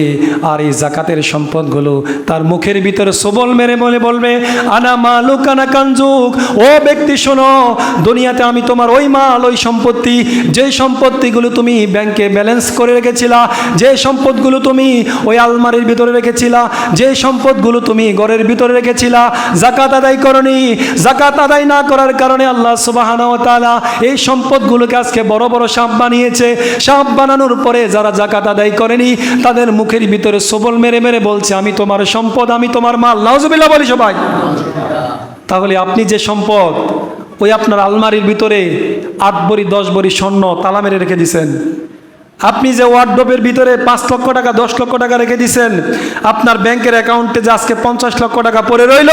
আর এই জাকাতের সম্পদগুলো তার মুখের ভিতরে সবল মেরে বলবে, আনা মালুক আনা কানজুক, ও ব্যক্তি শোনো, দুনিয়াতে আমি তোমার ওই মাল, ওই সম্পত্তি, যে সম্পত্তিগুলো তুমি ব্যাংকে ব্যালেন্স করে রেখেছিলা, যে সম্পদগুলো তুমি ওই আলমারির ভিতরে রেখেছিলা, যে সম্পদগুলো তুমি ঘরের ভিতরে রেখেছিলা, জাকাত আদায় করনি, জাকাত আদায় না করার কারণে আল্লাহ সুবহানাহু ওয়া তাআলা এই সম্পদগুলোকে আজকে বড় বড় সাপ বানিয়েছে। সাপ বানানোর পরে যারা জাকাত আদায় করেনি তাদের মুখের ভিতরে সবল মেরে মেরে বলছে, আমি তোমার সম্পদ, আমি তোমার মাল। নাউজুবিল্লাহ বলি সবাই। তাহলে আপনি যে সম্পদ ওই আপনার আলমারির ভিতরে 8 ভরি 10 ভরি স্বর্ণ তালা মেরে রেখে দিছেন, আপনি যে ওয়ার্ডরোবের ভিতরে 5 লক্ষ টাকা 10 লক্ষ টাকা রেখে দিছেন, আপনার ব্যাংকের অ্যাকাউন্টে যে আজকে 50 লক্ষ টাকা পড়ে রইল,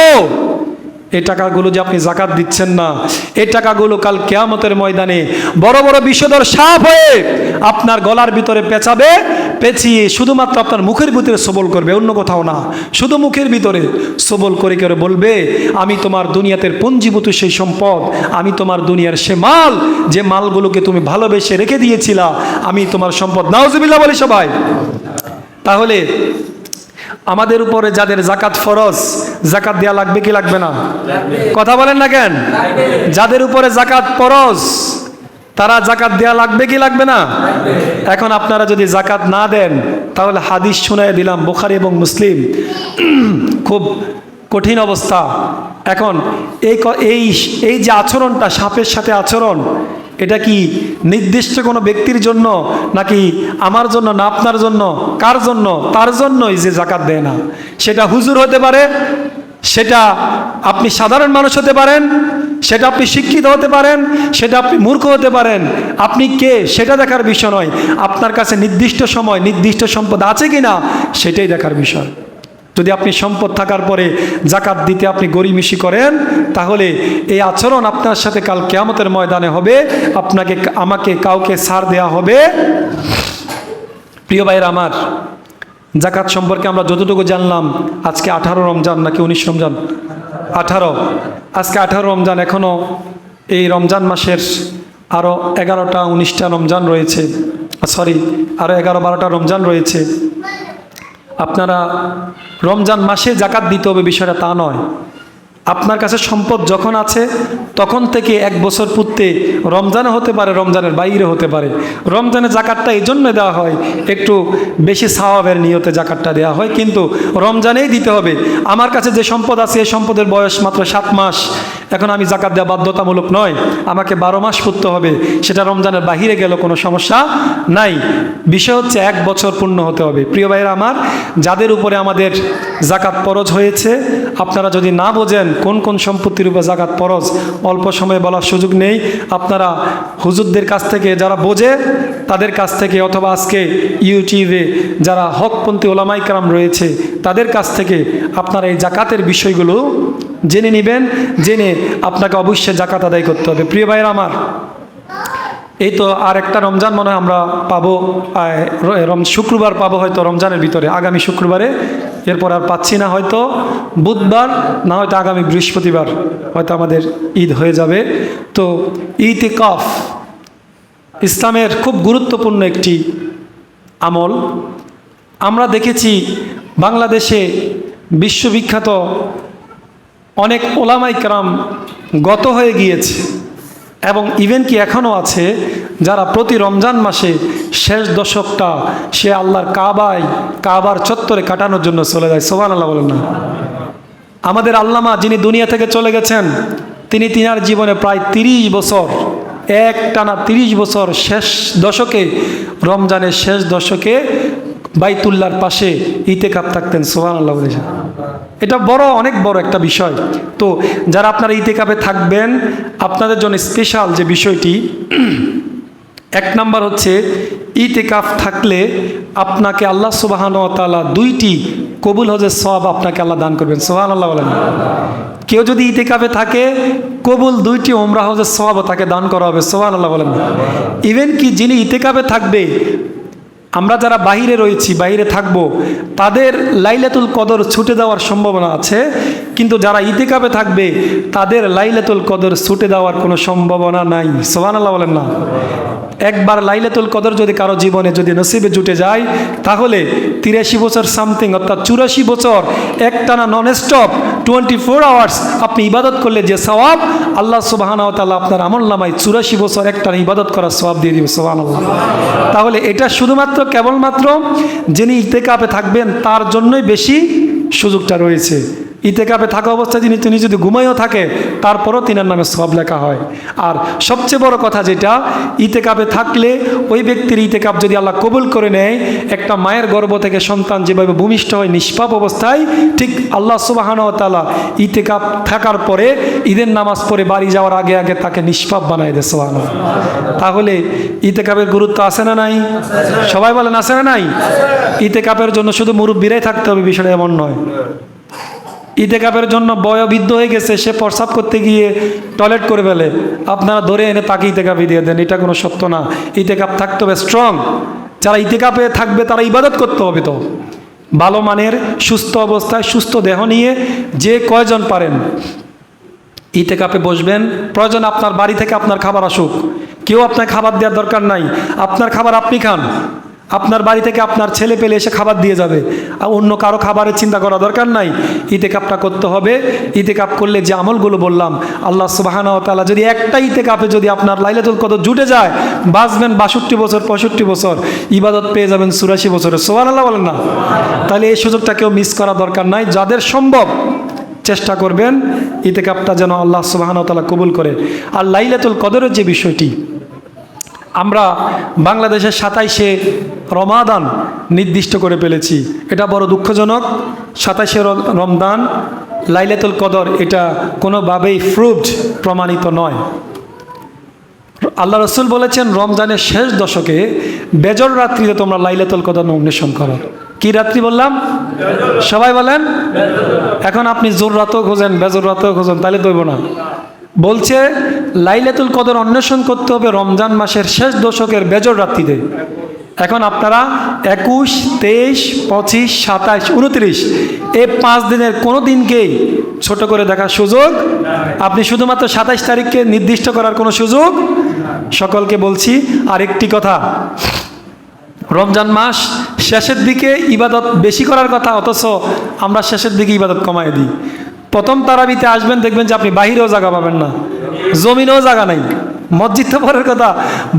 এই টাকাগুলো যে আপনি জাকাত দিচ্ছেন না, এই টাকাগুলো কাল কিয়ামতের ময়দানে বড় বড় বিষধর সাপ হয়ে আপনার গলার ভিতরে পেঁচাবে, পেঁচিয়ে শুধুমাত্র আপনার মুখের ভিতরে সবল করবে, অন্য কোথাও না, শুধু মুখের ভিতরে সবল করে করে বলবে, আমি তোমার দুনিয়াতে পুঞ্জীভূত সেই সম্পদ, আমি তোমার দুনিয়ার সে মাল, যে মালগুলোকে তুমি ভালোবেসে রেখে দিয়েছিলা, আমি তোমার সম্পদ। নাউজুবিল্লাহ বলি সবাই। তাহলে আমাদের উপরে যাদের জাকাত ফরজ, জাকাত দেয়া লাগবে কি লাগবে না? কথা বলেন না কেন? যাদের উপরে জাকাত ফরজ তারা জাকাত দেয়া লাগবে কি লাগবে না? এখন আপনারা যদি জাকাত না দেন তাহলে হাদিস শুনায় দিলাম, বুখারী এবং মুসলিম, খুব কঠিন অবস্থা। এখন এই যে আচরণটা, সাপের সাথে আচরণ, এটা কি নির্দিষ্ট কোনো ব্যক্তির জন্য নাকি আমার জন্য না আপনার জন্য? কার জন্য? তার জন্যই যে জাকাত দেয় না। সেটা হুজুর হতে পারে, সেটা আপনি সাধারণ মানুষ হতে পারেন, সেটা আপনি শিক্ষিত হতে পারেন, সেটা আপনি মূর্খ হতে পারেন। আপনি কে সেটা দেখার বিষয় নয়, আপনার কাছে নির্দিষ্ট সময় নির্দিষ্ট সম্পদ আছে কি না সেটাই দেখার বিষয়। যদি আপনি সম্পদ থাকার পরে জাকাত দিতে আপনি গড়িমসি করেন, তাহলে এই আচরণ আপনার সাথে কাল কিয়ামতের ময়দানে হবে, আপনাকে আমাকে কাউকে ছাড় দেয়া হবে। প্রিয় ভাইয়ের আমার, জাকাত সম্পর্কে আমরা যতটুকু জানলাম, আজকে 18 রমজান নাকি 19 রমজান? 18। আজকে 18 রমজান। এখনও এই রমজান মাসের আরও 11টা 19টা রমজান রয়েছে, সরি আরও 11-12টা রমজান রয়েছে। আপনারা রমজান মাসে জাকাত দিতে হবে বিষয়টা তা নয়। আপনার কাছে সম্পদ যখন আছে তখন থেকে 1 বছর পূর্তে, রমজানে হতে পারে, রমজানের বাইরে হতে পারে, রমজানে জাকাতটা এই জন্য দেওয়া হয়, একটু বেশি সওয়াবের নিয়তে জাকাতটা দেওয়া হয়, কিন্তু রমজানেই দিতে হবে। আমার কাছে যে সম্পদ আছে এই সম্পদের বয়স মাত্র 7 মাস, এখন আমি জাকাত দেওয়া বাধ্যতামূলক নয়, আমাকে 12 মাস পড়তে হবে, সেটা রমজানের বাহিরে গেল কোনো সমস্যা নাই। বিষয় হচ্ছে 1 বছর পূর্ণ হতে হবে। প্রিয় ভাইয়েরা আমার, যাদের উপরে আমাদের জাকাত ফরজ হয়েছে, আপনারা যদি না বোঝেন কোন কোন সম্পত্তির উপর জাকাত ফরজ, অল্প সময়ে বলার সুযোগ নেই, আপনারা হুজুরদের কাছ থেকে, যারা বোঝে তাদের কাছ থেকে, অথবা আজকে ইউটিউবে যারা হকপন্থী ওলামায়ে কেরাম রয়েছে তাদের কাছ থেকে আপনারা এই জাকাতের বিষয়গুলো জেনে নেবেন, জেনে আপনাকে অবশ্যই জাকাত আদায় করতে হবে। প্রিয় ভাইয়েরা আমার, এই তো আর একটা রমজান মনে হয় আমরা পাবো, শুক্রবার পাবো হয়তো রমজানের ভিতরে, আগামী শুক্রবারে, এরপর আর পাচ্ছি না, হয়তো বুধবার না হয়তো আগামী বৃহস্পতিবার হয়তো আমাদের ঈদ হয়ে যাবে। তো ইতিকাফ ইসলামের খুব গুরুত্বপূর্ণ একটি আমল। আমরা দেখেছি বাংলাদেশে বিশ্ববিখ্যাত অনেক ওলামায়ে কেরাম গত হয়ে গিয়েছে, এবং ইভেন কি এখনও আছে, যারা প্রতি রমজান মাসে শেষ দশকটা সে আল্লাহর কাবার চত্বরে কাটানোর জন্য চলে যায়। সুবহানাল্লাহ বলেন না? আমাদের আল্লামা যিনি দুনিয়া থেকে চলে গেছেন, তিনি তিনার জীবনে প্রায় 30 বছর, একটানা 30 বছর শেষ দশকে, রমজানের শেষ দশকে বাইতুল্লাহর পাশে ইতিকাফ থাকতেন। সুবহানাল্লাহ বলেন। এটা অনেক বড় একটা বিষয়। তো যারা আপনারা ইতিকাফে থাকবেন, আপনাদের জন্য স্পেশাল যে বিষয়টি, 1 নাম্বার হচ্ছে ইতিকাফ থাকলে আপনাকে আল্লাহ সুবহানাহু ওয়া তাআলা 2টি কবুল হজের সওয়াব আপনাকে আল্লাহ দান করবেন। সুবহানাল্লাহ বলেন। কেউ যদি ইতিকাফে থাকে, কবুল 2টি উমরা হজের সওয়াবও তাকে দান করা হবে। সুবহানাল্লাহ বলেন। ইভেন কি যিনি ইতিকাফে থাকবে, আমরা যারা বাইরে রয়েছি, বাইরে থাকব, তাদের লাইলাতুল কদর ছুটে যাওয়ার সম্ভাবনা আছে, কিন্তু যারা ইতিকাফে থাকবে তাদের লাইলাতুল কদর ছুটে যাওয়ার কোনো সম্ভাবনা নাই। সুবহানাল্লাহ বলেন না। একবার লাইলাতুল কদর যদি কারো জীবনে যদি নসিবে জুটে যায়, তাহলে 83 বছর সামথিং, অর্থাৎ 84 বছর একটানা নন স্টপ 24 আওয়ার্স আপনি ইবাদত করলে যে সওয়াব, আল্লাহ সুবহানাহু ওয়া তাআলা আপনার আমলনামায় 84 বছর একটানা ইবাদত করার সওয়াব দিয়ে দিবে। সুবহানাল্লাহ। তাহলে এটা শুধুমাত্র কেবলমাত্র যিনি ইতিকাফে থাকবেন তার জন্যই বেশি সুযোগটা রয়েছে। ইতিকাফে থাকা অবস্থায় তিনি যদি ঘুমাইও থাকে, তারপরও তিনার নামে সওয়াব লেখা হয়। আর সবচেয়ে বড় কথা যেটা, ইতিকাফে থাকলে ওই ব্যক্তির ইতিকাফ যদি আল্লাহ কবুল করে নেয়, একটা মায়ের গর্ভ থেকে সন্তান যেভাবে ভূমিষ্ঠ হয় নিষ্পাপ অবস্থায়, ঠিক আল্লাহ সুবহানাহু ওয়া তাআলা ইতিকাফ থাকার পরে ঈদের নামাজ পড়ে বাড়ি যাওয়ার আগে আগে তাকে নিষ্পাপ বানায় দেয়। সুবহানাল্লাহ। তাহলে ইতিকাফের গুরুত্ব আছে না নাই? সবাই বলেন আছে না নাই? ইতিকাফের জন্য শুধু মুরব্বীরাই থাকতে হবে বিষয়টা এমন নয়। ইতিকাফের জন্য বয়োবৃদ্ধ হয়ে গেছে, সে প্রস্রাব করতে গিয়ে টয়লেট করে ফেলে, আপনারা ধরে এনে তাকে ইতিকাফে দিয়ে দেন, এটা কোনো সত্য না। ইতিকাফ থাকতে হবে স্ট্রং। যারা ইতিকাফে থাকবে তারা ইবাদত করতে হবে তো ভালো মানের, সুস্থ অবস্থায়, সুস্থ দেহ নিয়ে যে কয়জন পারেন ইতিকাফে বসবেন। প্রয়োজন আপনার বাড়ি থেকে আপনার খাবার আসুক, কেউ আপনার খাবার দেওয়ার দরকার নাই, আপনার খাবার আপনি খান। আপনার বাড়ি থেকে আপনার ছেলে পেলে এসে খাবার দিয়ে যাবে, আর অন্য কারো খাবারের চিন্তা করা দরকার নাই। ইতিকাফটা করতে হবে। ইতিকাফ করলে যে আমলগুলো বললাম, আল্লাহ সুবহানাহু ওয়া তাআলা যদি একটা ইতিকাফে যদি আপনার লাইলাতুল কদর জুটে যায়, বাঁচবেন 62 বছর 65 বছর, ইবাদত পেয়ে যাবেন 84 বছরে। সুবহানাল্লাহ বলেন না। তাহলে এই সুযোগটা কেউ মিস করা দরকার নাই। যাদের সম্ভব চেষ্টা করবেন ইতিকাফটা যেন আল্লাহ সুবহানাহু ওয়া তাআলা কবুল করে। আর লাইলাতুল কদরের যে বিষয়টি, আমরা বাংলাদেশের 27শে রমাদান নির্দিষ্ট করে ফেলেছি, এটা বড় দুঃখজনক। 27শে রমজান লাইলাতুল কদর এটা কোনোভাবেই প্রুভড, প্রমাণিত নয়। আল্লাহ রসুল বলেছেন রমজানের শেষ দশকে বেজর রাত্রিতে তোমরা লাইলাতুল কদর অন্বেষণ করো। কি রাত্রি বললাম? সবাই বলেন। এখন আপনি জোর রাতও খোঁজেন, বেজর রাতও খোঁজেন, তাহলে দইব না। বলছে লাইলাতুল কদর অন্বেষণ করতে হবে রমজান মাসের শেষ দশকের বেজর রাত্রিতে। এখন আপনারা 21, 23, 25, 27, 29 এই 5 দিনের কোনো দিনকেই ছোট করে দেখার সুযোগ, আপনি শুধুমাত্র 27 তারিখকে নির্দিষ্ট করার কোনো সুযোগ। সকলকে বলছি আরেকটি কথা, রমজান মাস শেষের দিকে ইবাদত বেশি করার কথা, অথচ আমরা শেষের দিকে ইবাদত কমাই দিই। প্রথম তারাবিতে আসবেন, দেখবেন যে আপনি বাহিরেও জায়গা পাবেন না, জমিনেও জায়গা নাই। মসজিদ তো পরের কথা,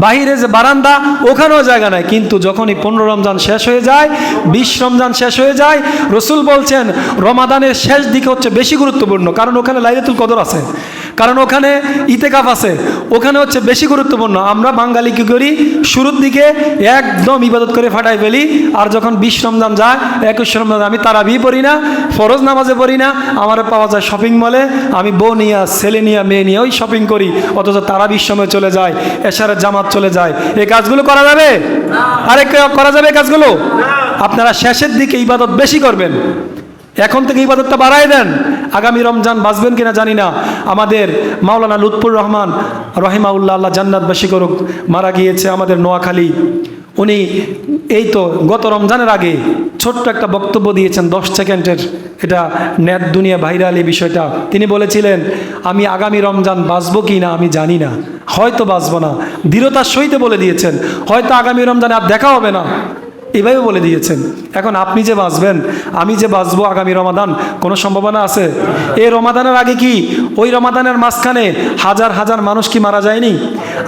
বাহিরে যে বারান্দা ওখানেও জায়গা নাই। কিন্তু যখনই 15 রমজান শেষ হয়ে যায়, 20 রমজান শেষ হয়ে যায়, রসুল বলছেন রমাদানের শেষ দিকে হচ্ছে বেশি গুরুত্বপূর্ণ, কারণ ওখানে লাইলাতুল কদর আছে, কারণ ওখানে ইতিকাফ আছে, ওখানে হচ্ছে বেশি গুরুত্বপূর্ণ। আমরা বাঙালি কী করি, শুরুর দিকে একদম ইবাদত করে ফাটাই ফেলি, আর যখন 20 রমজান যায়, 21 রমজান আমি তারাবি পড়ি না, ফরজ নামাজে পড়ি না, আমার পাওয়া যায় শপিং মলে, আমি বউ নিয়ে, ছেলে নিয়ে, মেয়ে নিয়ে ওই শপিং করি, অথচ তারাবির সময় চলে যায়, এশারের জামাত চলে যায়। এই কাজগুলো করা যাবে? আরে করা যাবে এই কাজগুলো? আপনারা শেষের দিকে ইবাদত বেশি করবেন, এখন থেকে ইবাদতটা বাড়াই দেন। আগামী রমজান বাঁচবেন কিনা জানি না। আমাদের মাওলানা লুৎফুর রহমান রহিমাউল্লাহ, আল্লাহ জান্নাতবাসী করুক, মারা গিয়েছে আমাদের নোয়াখালী। উনি এই তো গত রমজানের আগে ছোট্ট একটা বক্তব্য দিয়েছেন 10 সেকেন্ডের, এটা নেট দুনিয়া ভাইরাল এই বিষয়টা। তিনি বলেছিলেন, আমি আগামী রমজান বাঁচবো কি না আমি জানি না, হয়তো বাঁচবো না। দৃঢ়তার সহিত বলে দিয়েছেন, হয়তো আগামী রমজানে আর দেখা হবে না, এভাবে বলে দিয়েছেন। এখন আপনি যে বাঁচবেন, আমি যে বাঁচবো আগামী রমাদান, কোনো সম্ভাবনা আছে? এই রমাদানের আগে কি, ওই রমাদানের মাঝখানে হাজার হাজার মানুষ কি মারা যায়নি?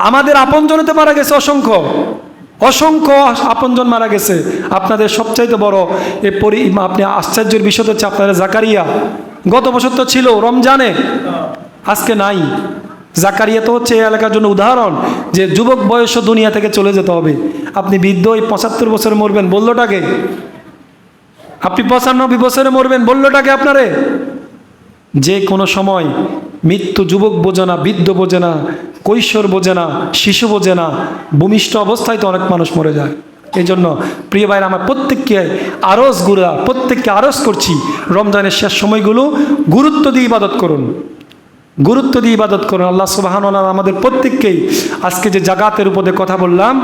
আমাদের আপনজনে তো মারা গেছে, অসংখ্য অসংখ্য আপনজন মারা গেছে। আপনাদের সবচাইতে বড় আপনি আশ্চর্যের বিষয় হচ্ছে আপনাদের জাকারিয়া, গত বছর তো ছিল রমজানে, আজকে নাই। জাকারিয়া তো হচ্ছে এই এলাকার জন্য উদাহরণ, যে যুবক বয়সও দুনিয়া থেকে চলে যেতে হবে। আপনি বৃদ্ধ 75 বছরে মরবেন, বললোটাকে? আপনি 95 বছরে মরবেন, বললোটাকে আপনারে? যে কোনো সময় মৃত্যু যুবক বোঝে না, বৃদ্ধ বোঝে না, কৈশোর বোঝে না, শিশু বোঝে না, ভূমিষ্ঠ অবস্থায় তো অনেক মানুষ মরে যায়। এই জন্য প্রিয় ভাইরা, আমার প্রত্যেককে প্রত্যেককে আরজ করছি, রমজানের শেষ সময়গুলো গুরুত্ব দিয়ে ইবাদত করুন, গুরুত্ব দিয়ে ইবাদত করুন। আল্লাহ সুবহানাহু ওয়া তাআলা আমাদের প্রত্যেককেই আজকে যে জাকাতের উপরে কথা বললাম,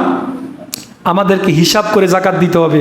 আমাদেরকে হিসাব করে জাকাত দিতে হবে।